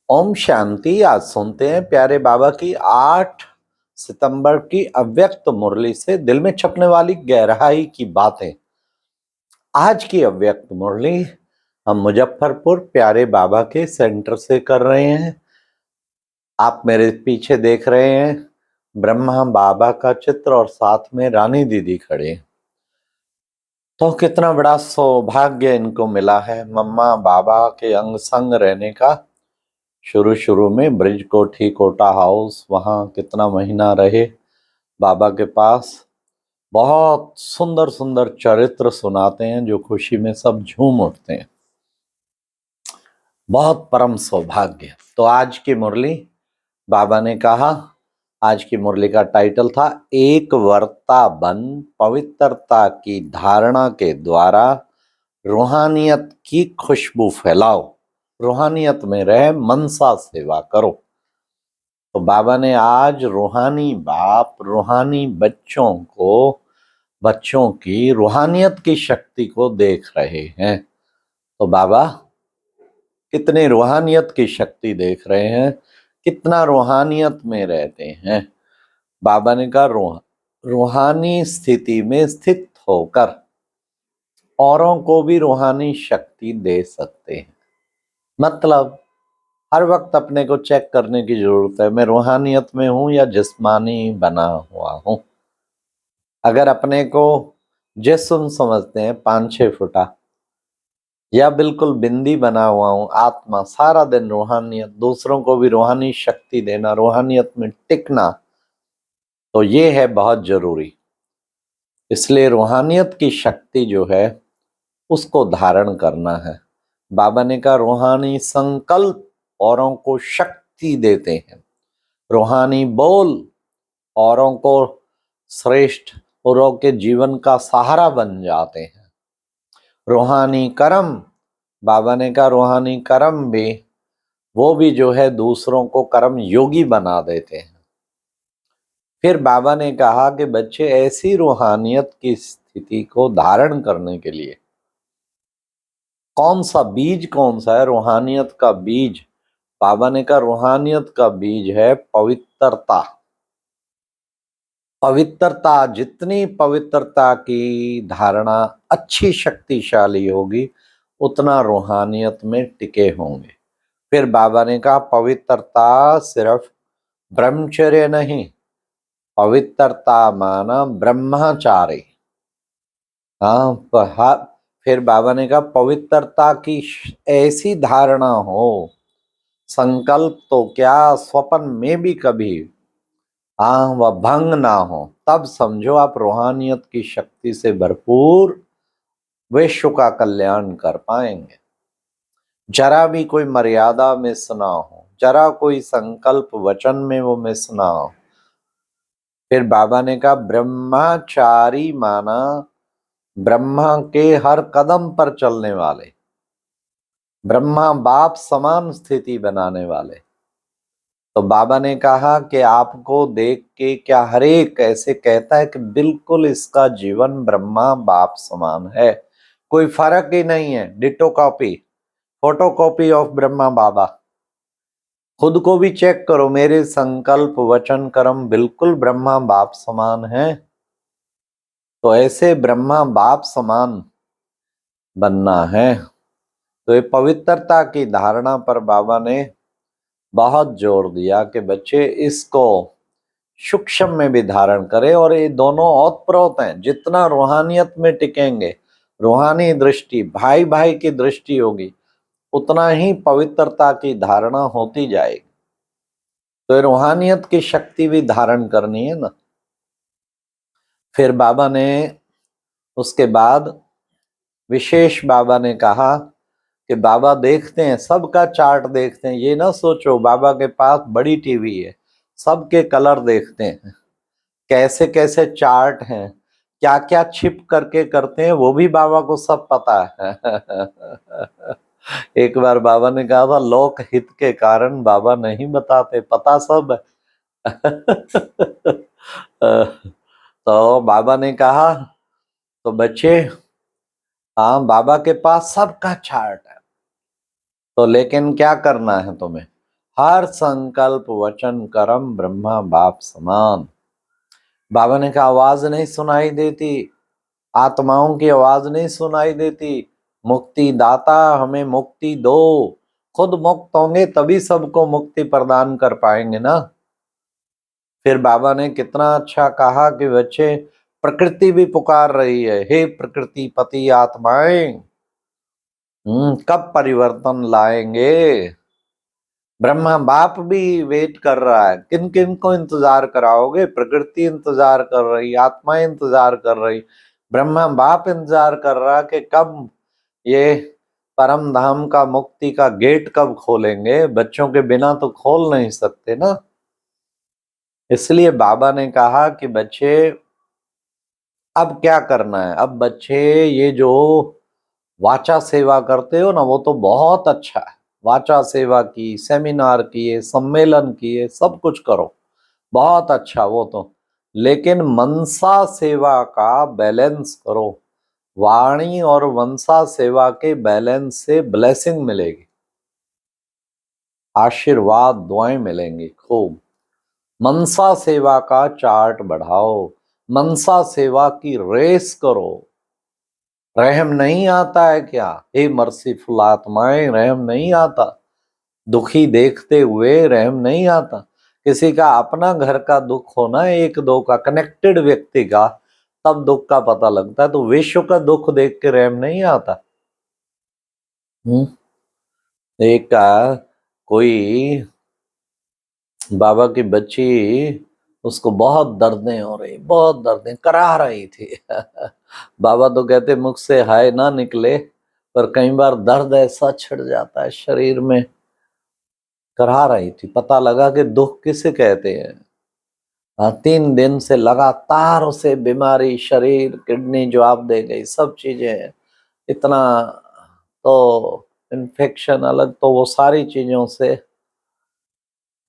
ओम शांति। आज सुनते हैं प्यारे बाबा की 8 सितंबर की अव्यक्त मुरली से दिल में छपने वाली गहराई की बातें। आज की अव्यक्त मुरली हम मुजफ्फरपुर प्यारे बाबा के सेंटर से कर रहे हैं। आप मेरे पीछे देख रहे हैं ब्रह्मा बाबा का चित्र और साथ में रानी दीदी खड़े हैं। तो कितना बड़ा सौभाग्य इनको मिला है मम्मा बाबा के अंग संग रहने का। शुरू शुरू में ब्रिज कोठी कोटा हाउस वहाँ कितना महीना रहे बाबा के पास। बहुत सुंदर सुंदर चरित्र सुनाते हैं जो खुशी में सब झूम उठते हैं। बहुत परम सौभाग्य। तो आज की मुरली बाबा ने कहा, आज की मुरली का टाइटल था एक वर्ता बन पवित्रता की धारणा के द्वारा रूहानियत की खुशबू फैलाओ, रूहानियत में रह मनसा सेवा करो। तो बाबा ने आज रूहानी बाप रूहानी बच्चों की रूहानियत की शक्ति को देख रहे हैं। तो बाबा कितने रूहानियत की शक्ति देख रहे हैं, कितना रूहानियत में रहते हैं। बाबा ने कहा रूहानी स्थिति में स्थित होकर औरों को भी रूहानी शक्ति दे सकते हैं। मतलब हर वक्त अपने को चेक करने की जरूरत है, मैं रूहानियत में हूं या जिस्मानी बना हुआ हूं। अगर अपने को जिस्म समझते हैं 5-6 फुटा या बिल्कुल बिंदी बना हुआ हूं, आत्मा सारा दिन रूहानियत, दूसरों को भी रूहानी शक्ति देना, रूहानियत में टिकना, तो ये है बहुत जरूरी। इसलिए रूहानियत की शक्ति जो है उसको धारण करना है। बाबा ने कहा रूहानी संकल्प औरों को शक्ति देते हैं, रूहानी बोल औरों को श्रेष्ठ औरों के जीवन का सहारा बन जाते हैं। रूहानी कर्म, बाबा ने कहा रूहानी कर्म भी वो भी जो है दूसरों को कर्म योगी बना देते हैं। फिर बाबा ने कहा कि बच्चे ऐसी रूहानियत की स्थिति को धारण करने के लिए कौन सा है रूहानियत का बीज। बाबा ने कहा रूहानियत का बीज है पवित्रता। पवित्रता, जितनी पवित्रता की धारणा अच्छी शक्तिशाली होगी उतना रूहानियत में टिके होंगे। फिर बाबा ने कहा पवित्रता सिर्फ ब्रह्मचर्य नहीं, पवित्रता माना ब्रह्मचारी। फिर बाबा ने कहा पवित्रता की ऐसी धारणा हो, संकल्प तो क्या स्वप्न में भी कभी वह भंग ना हो, तब समझो आप रूहानियत की शक्ति से भरपूर विश्व का कल्याण कर पाएंगे। जरा भी कोई मर्यादा मिस ना हो, जरा कोई संकल्प वचन में वो मिस ना हो। फिर बाबा ने कहा ब्रह्मचारी माना ब्रह्मा के हर कदम पर चलने वाले, ब्रह्मा बाप समान स्थिति बनाने वाले। तो बाबा ने कहा कि आपको देख के क्या हर एक ऐसे कहता है कि बिल्कुल इसका जीवन ब्रह्मा बाप समान है, कोई फर्क ही नहीं है, ditto copy, photo copy of Brahma Baba. खुद को भी चेक करो, मेरे संकल्प वचन कर्म बिल्कुल ब्रह्मा बाप समान है। तो ऐसे ब्रह्मा बाप समान बनना है। तो ये पवित्रता की धारणा पर बाबा ने बहुत जोर दिया कि बच्चे इसको सूक्ष्म में भी धारण करें। और ये दोनों ओतप्रोत हैं, जितना रूहानियत में टिकेंगे, रूहानी दृष्टि भाई भाई की दृष्टि होगी, उतना ही पवित्रता की धारणा होती जाएगी। तो रूहानियत की शक्ति भी धारण करनी है ना। फिर बाबा ने उसके बाद विशेष बाबा ने कहा कि बाबा देखते हैं, सबका चार्ट देखते हैं। ये ना सोचो बाबा के पास बड़ी टीवी है, सबके कलर देखते हैं, कैसे कैसे चार्ट हैं, क्या क्या छिप करके करते हैं, वो भी बाबा को सब पता है। एक बार बाबा ने कहा था लोक हित के कारण बाबा नहीं बताते, पता सब है। तो बाबा ने कहा तो बच्चे हाँ बाबा के पास सबका चार्ट है, तो लेकिन क्या करना है तुम्हें, हर संकल्प वचन कर्म ब्रह्मा बाप समान। बाबा ने कहा आवाज नहीं सुनाई देती, आत्माओं की आवाज नहीं सुनाई देती, मुक्ति दाता हमें मुक्ति दो। खुद मुक्त होंगे तभी सबको मुक्ति प्रदान कर पाएंगे ना। फिर बाबा ने कितना अच्छा कहा कि बच्चे प्रकृति भी पुकार रही है, हे प्रकृति पति आत्माएं, कब परिवर्तन लाएंगे। ब्रह्मा बाप भी वेट कर रहा है, किन किन को इंतजार कराओगे। प्रकृति इंतजार कर रही, आत्मा इंतजार कर रही, ब्रह्मा बाप इंतजार कर रहा कि कब ये परम धाम का मुक्ति का गेट कब खोलेंगे। बच्चों के बिना तो खोल नहीं सकते ना। इसलिए बाबा ने कहा कि बच्चे अब क्या करना है। अब बच्चे ये जो वाचा सेवा करते हो ना, वो तो बहुत अच्छा है। वाचा सेवा की, सेमिनार किए, सम्मेलन किए, सब कुछ करो, बहुत अच्छा वो तो। लेकिन मनसा सेवा का बैलेंस करो। वाणी और मनसा सेवा के बैलेंस से ब्लेसिंग मिलेगी, आशीर्वाद दुआएं मिलेंगी खूब। मनसा सेवा का चार्ट बढ़ाओ, मनसा सेवा की रेस करो। रहम नहीं आता है क्या? हे मर्सीफुल आत्माएं, रहम नहीं आता? दुखी देखते हुए रहम नहीं आता? किसी का अपना घर का दुख होना, एक दो का, कनेक्टेड व्यक्ति का, तब दुख का पता लगता है। तो विश्व का दुख देख के रहम नहीं आता? एक का कोई बाबा की बच्ची, उसको बहुत दर्दें हो रही, बहुत दर्दें करा रही थी। बाबा तो कहते मुख से हाय ना निकले, पर कई बार दर्द ऐसा छिड़ जाता है शरीर में। करा रही थी, पता लगा कि दुख किसे कहते हैं। 3 दिन से लगातार उसे बीमारी, शरीर, किडनी जवाब दे गई, सब चीजें। इतना तो इन्फेक्शन अलग, तो वो सारी चीजों से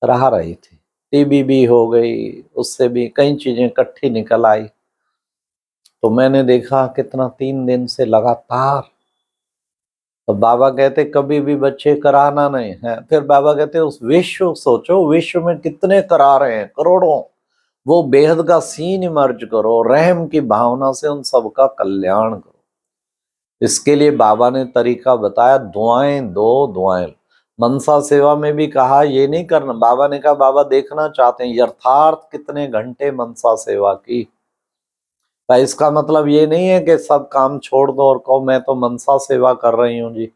रहा रही थी। टीबी भी हो गई, उससे भी कई चीजें इकट्ठी निकल आई। तो मैंने देखा कितना 3 दिन से लगातार। तो बाबा कहते कभी भी बच्चे कराना नहीं है। फिर बाबा कहते उस विश्व सोचो, विश्व में कितने करा रहे हैं, करोड़ों। वो बेहद का सीन इमर्ज करो, रहम की भावना से उन सबका कल्याण करो। इसके लिए बाबा ने तरीका बताया, दुआएं दो, दुआएं। मनसा सेवा में भी कहा ये नहीं करना। बाबा ने कहा बाबा देखना चाहते हैं यथार्थ कितने घंटे मनसा सेवा की। पर इसका मतलब ये नहीं है कि सब काम छोड़ दो और कहो मैं तो मनसा सेवा कर रही हूँ जी,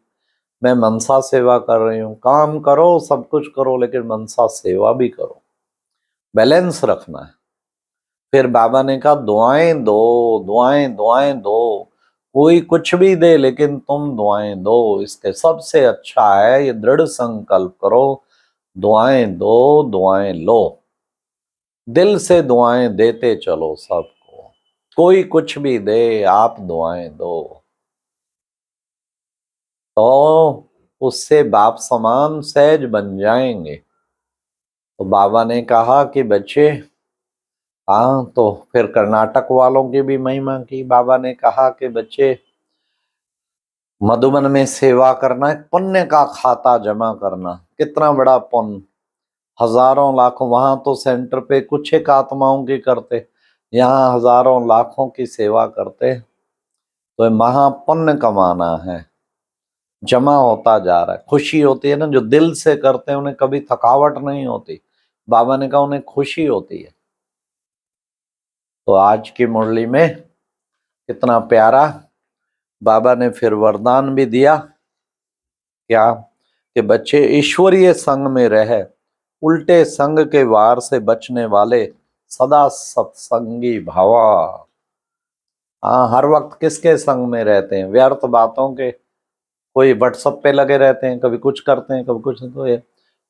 मैं मनसा सेवा कर रही हूँ। काम करो, सब कुछ करो, लेकिन मनसा सेवा भी करो, बैलेंस रखना है। फिर बाबा ने कहा दुआएं दो, दुआएं दुआएं दो। कोई कुछ भी दे, लेकिन तुम दुआएं दो। इसके सबसे अच्छा है ये दृढ़ संकल्प करो, दुआएं दो, दुआएं लो। दिल से दुआएं देते चलो सबको। कोई कुछ भी दे, आप दुआएं दो, तो उससे बाप समान सहज बन जाएंगे। तो बाबा ने कहा कि बच्चे, हाँ, तो फिर कर्नाटक वालों की भी महिमा की। बाबा ने कहा कि बच्चे मधुबन में सेवा करना, एक पुण्य का खाता जमा करना, कितना बड़ा पुण्य। हजारों लाखों, वहां तो सेंटर पे कुछ एक आत्माओं की करते, यहाँ हजारों लाखों की सेवा करते। तो महापुण्य कमाना है, जमा होता जा रहा है। खुशी होती है ना, जो दिल से करते हैं उन्हें कभी थकावट नहीं होती। बाबा ने कहा उन्हें खुशी होती है। तो आज की मुरली में कितना प्यारा बाबा ने फिर वरदान भी दिया, क्या कि बच्चे ईश्वरीय संग में रहे, उल्टे संग के वार से बचने वाले सदा सत्संगी भावा। हाँ, हर वक्त किसके संग में रहते हैं? व्यर्थ बातों के। कोई व्हाट्सएप पे लगे रहते हैं, कभी कुछ करते हैं, कभी कुछ। तो ये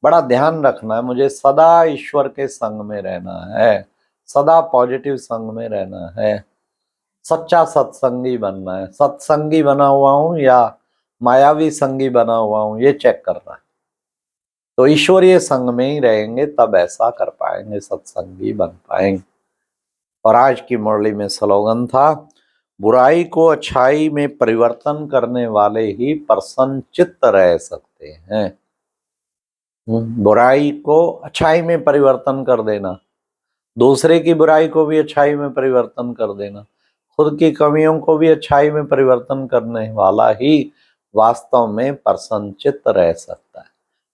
बड़ा ध्यान रखना है, मुझे सदा ईश्वर के संग में रहना है, सदा पॉजिटिव संग में रहना है, सच्चा सत्संगी बनना है। सत्संगी बना हुआ हूं या मायावी संगी बना हुआ हूं, ये चेक करना है। तो ईश्वरीय संग में ही रहेंगे, तब ऐसा कर पाएंगे, सत्संगी बन पाएंगे। और आज की मुरली में स्लोगन था, बुराई को अच्छाई में परिवर्तन करने वाले ही प्रसन्न चित्त रह सकते हैं। बुराई को अच्छाई में परिवर्तन कर देना, दूसरे की बुराई को भी अच्छाई में परिवर्तन कर देना, खुद की कमियों को भी अच्छाई में परिवर्तन करने वाला ही वास्तव में प्रसन्नचित्त रह सकता है।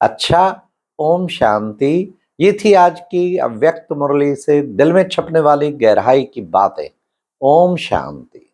अच्छा, ओम शांति। ये थी आज की अव्यक्त मुरली से दिल में छपने वाली गहराई की बातें। ओम शांति।